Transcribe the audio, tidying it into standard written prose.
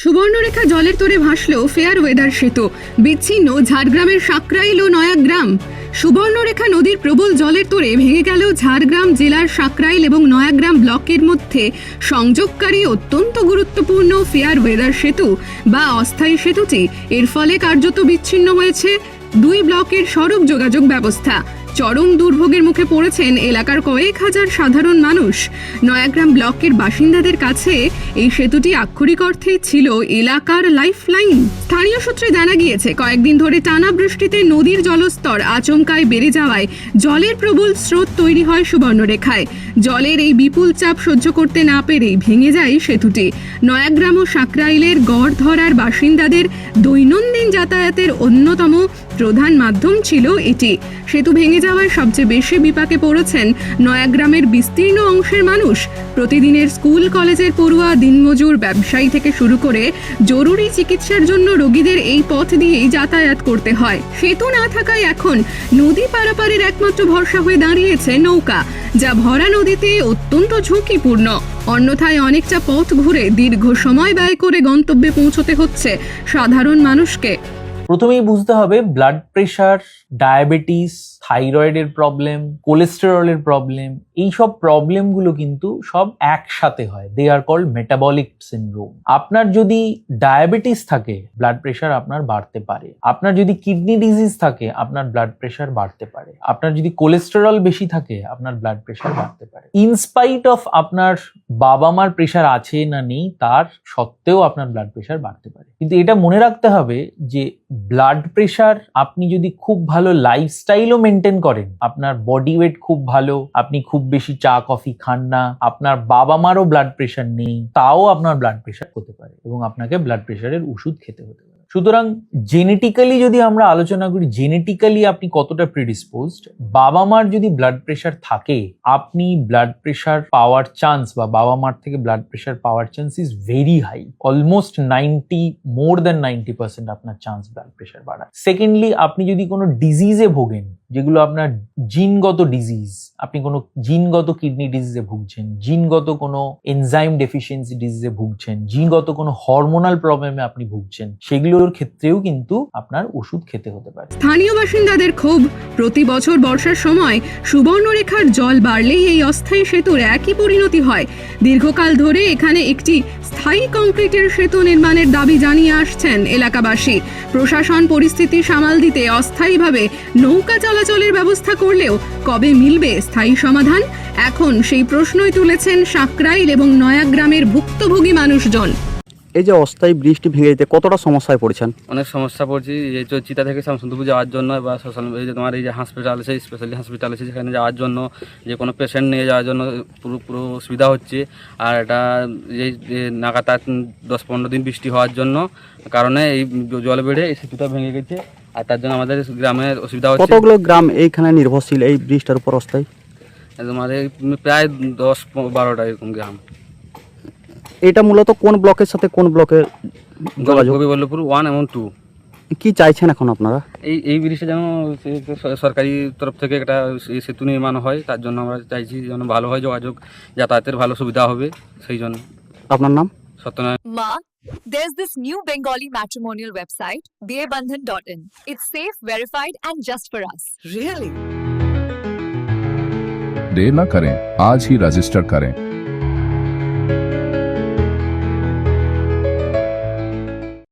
সুবর্ণরেখা জলের তোরে ভাসল fair weather সেতু, বিচ্ছিন্ন ঝাড়গ্রামের সাকরাইল ও নয়াগ্রাম। সুবর্ণরেখা নদীর প্রবল জলের তোরে ভেঙে গেল ঝাড়গ্রাম জেলার সাকরাইল এবং নয়াগ্রাম ব্লকের মধ্যে সংযোগকারী অত্যন্ত গুরুত্বপূর্ণ ফেয়ার ওয়েদার সেতু বা অস্থায়ী সেতুটি। এর ফলে কার্যত বিচ্ছিন্ন হয়েছে দুই ব্লকের সড়ক যোগাযোগ ব্যবস্থা। চরম দুর্ভোগের মুখে পড়েছেন এলাকার কয়েক হাজার সাধারণ মানুষ। নয়াগ্রাম ব্লকের বাসিন্দাদের কাছে এই সেতুটি আক্ষরিক অর্থেই ছিল এলাকার লাইফলাইন। স্থানীয় সূত্রে জানা গিয়েছে, কয়েকদিন ধরে টানা বৃষ্টিতে নদীর জলস্তর আচমকায় বেড়ে যাওয়ায় জলের প্রবল স্রোত তৈরি হয় সুবর্ণরেখায়। জলের এই বিপুল চাপ সহ্য করতে না পেরেই ভেঙে যায় সেতুটি। নয়াগ্রাম ও সাকরাইলের গড়ধরার বাসিন্দাদের দৈনন্দিন যাতায়াতের অন্যতম প্রধান মাধ্যম ছিল এটি। সেতু ভেঙে যাওয়ায় সবচেয়ে বেশি বিপাকে পড়েছেন নয়াগ্রামের বিস্তীর্ণ অংশের মানুষ। প্রতিদিনের স্কুল কলেজের পড়ুয়া, দিনমজুর, ব্যবসায়ী থেকে শুরু করে জরুরি চিকিৎসার জন্য রোগীদের এই পথ দিয়েই যাতায়াত করতে হয়। সেতু না থাকায় এখন নদী পারাপারের একমাত্র ভরসা হয়ে দাঁড়িয়েছে নৌকা, যা ভরা নদীতে অত্যন্ত ঝুঁকিপূর্ণ। অন্যথায় অনেকটা পথ ঘুরে দীর্ঘ সময় ব্যয় করে গন্তব্যে পৌঁছতে হচ্ছে সাধারণ মানুষকে। প্রথমেই বুঝতে হবে ব্লাড প্রেশার, ডায়াবেটিস, থাইরয়েডের প্রবলেম, কোলেস্টেরলের প্রবলেম, এইসব প্রবলেমগুলো কিন্তু সব একসাথে হয়। দে আর কল্ড মেটাবলিক সিনড্রোম। আপনার যদি ডায়াবেটিস থাকে, ব্লাড প্রেশার আপনার বাড়তে পারে। আপনার যদি কিডনি ডিজিজ থাকে, আপনার ব্লাড প্রেশার বাড়তে পারে। আপনার যদি কোলেস্টেরল বেশি থাকে, আপনার ব্লাড প্রেশার বাড়তে পারে। ইনস্পাইট অফ আপনার বাবা মার প্রেশার আছে না নেই তার সত্ত্বেও আপনার ব্লাড প্রেশার বাড়তে পারে। কিন্তু এটা মনে রাখতে হবে যে ব্লাড প্রেশার আপনি যদি খুব ভালো লাইফস্টাইলও মেনটেন করেন, আপনার বডি ওয়েট খুব ভালো, আপনি খুব বেশি চা কফি খান না, আপনার বাবা মারও ব্লাড প্রেশার নেই, তাও আপনার ব্লাড প্রেশার হতে পারে এবং আপনাকে ব্লাড প্রেশারের ওষুধ খেতে হতে পারে। সুতরাং জেনেটিক্যালি যদি আমরা আলোচনা করি, জেনেটিক্যালি আপনি কতটা প্রিডিসপোজড, বাবা মার যদি ব্লাড প্রেশার থাকে, আপনি ব্লাড প্রেশার পাওয়ার চান্স বা বাবা মার থেকে ব্লাড প্রেশার পাওয়ার chance is very high. Almost 90% আপনার চান্স ব্লাড প্রেশার বাড়ায়। সেকেন্ডলি, আপনি যদি কোনো ডিজিজে ভোগেন, যেগুলো আপনার জিনগত ডিজিজ, আপনি কোনো জিনগত কিডনি ডিজিজে ভুগছেন, জিনগত কোনো এনজাইম ডেফিসিয়েন্সি ডিজিজে ভুগছেন, জিনগত কোনো হরমোনাল প্রবলেমে আপনি ভুগছেন, সেগুলোর ক্ষেত্রেও কিন্তু আপনার ওষুধ খেতে হতে পারে। স্থানীয় বাসিন্দাদের ক্ষোভ, প্রতি বছর বর্ষার সময় সুবর্ণরেখার জল বাড়লেই এই অস্থায়ী সেতুর একই পরিণতি হয়। দীর্ঘকাল ধরে এখানে একটি স্থায়ী কংক্রিটের সেতু নির্মাণের দাবি জানিয়ে আসছেন এলাকাবাসী। প্রশাসন পরিস্থিতি সামাল দিতে অস্থায়ীভাবে নৌকা চলাচলের ব্যবস্থা করলেও কবে মিলবে স্থায়ী সমাধান? এখন সেই প্রশ্নই তুলেছেন সাকরাইল এবং নয়াগ্রামের ভুক্তভোগী মানুষজন। এই যে অস্থায়ী বৃষ্টি ভেঙে যেতে কতটা সমস্যায় পড়েছেন? অনেক সমস্যা পড়ছি। এই চিতা থেকে শামসুন্দরপুর যাওয়ার জন্য বা এই যে তোমার এই যে হসপিটাল আছে, স্পেশালি হসপিটাল আছে, সেখানে যাওয়ার জন্য, যে কোনো পেশেন্ট নিয়ে যাওয়ার জন্য পুরো সুবিধা হচ্ছে। আর এটা এই নাগাতার 10-15 দিন বৃষ্টি হওয়ার জন্য কারণে এই জল বেড়ে এই সেতুটা ভেঙে গেছে, আর তার জন্য আমাদের গ্রামের অসুবিধা হচ্ছে। কতগুলো গ্রাম এইখানে নির্ভরশীল এই ব্রিজটার উপর অস্থায়ী? আমাদের প্রায় 10-12টা এরকম গ্রাম। এটা মূলত কোন ব্লকের সাথে কোন ব্লকের যোগাযোগ? গোবিবল্লভপুর 1 এবং 2। কি চাইছেন এখন আপনারা? এই ব্রিজটা যেন সরকারি তরফ থেকে একটা সেতু নির্মাণ হয়, তার জন্য আমরা চাইছি যেন ভালো হয়, যোগাযোগ যাতায়াতের ভালো সুবিধা হবে, সেই জন্য। আপনার নাম? Satyanarayan. Ma, there's this new Bengali matrimonial website, BABandhan.in. It's safe, verified, and just for us. Really? देर न करें, आज ही रजिस्टर करें।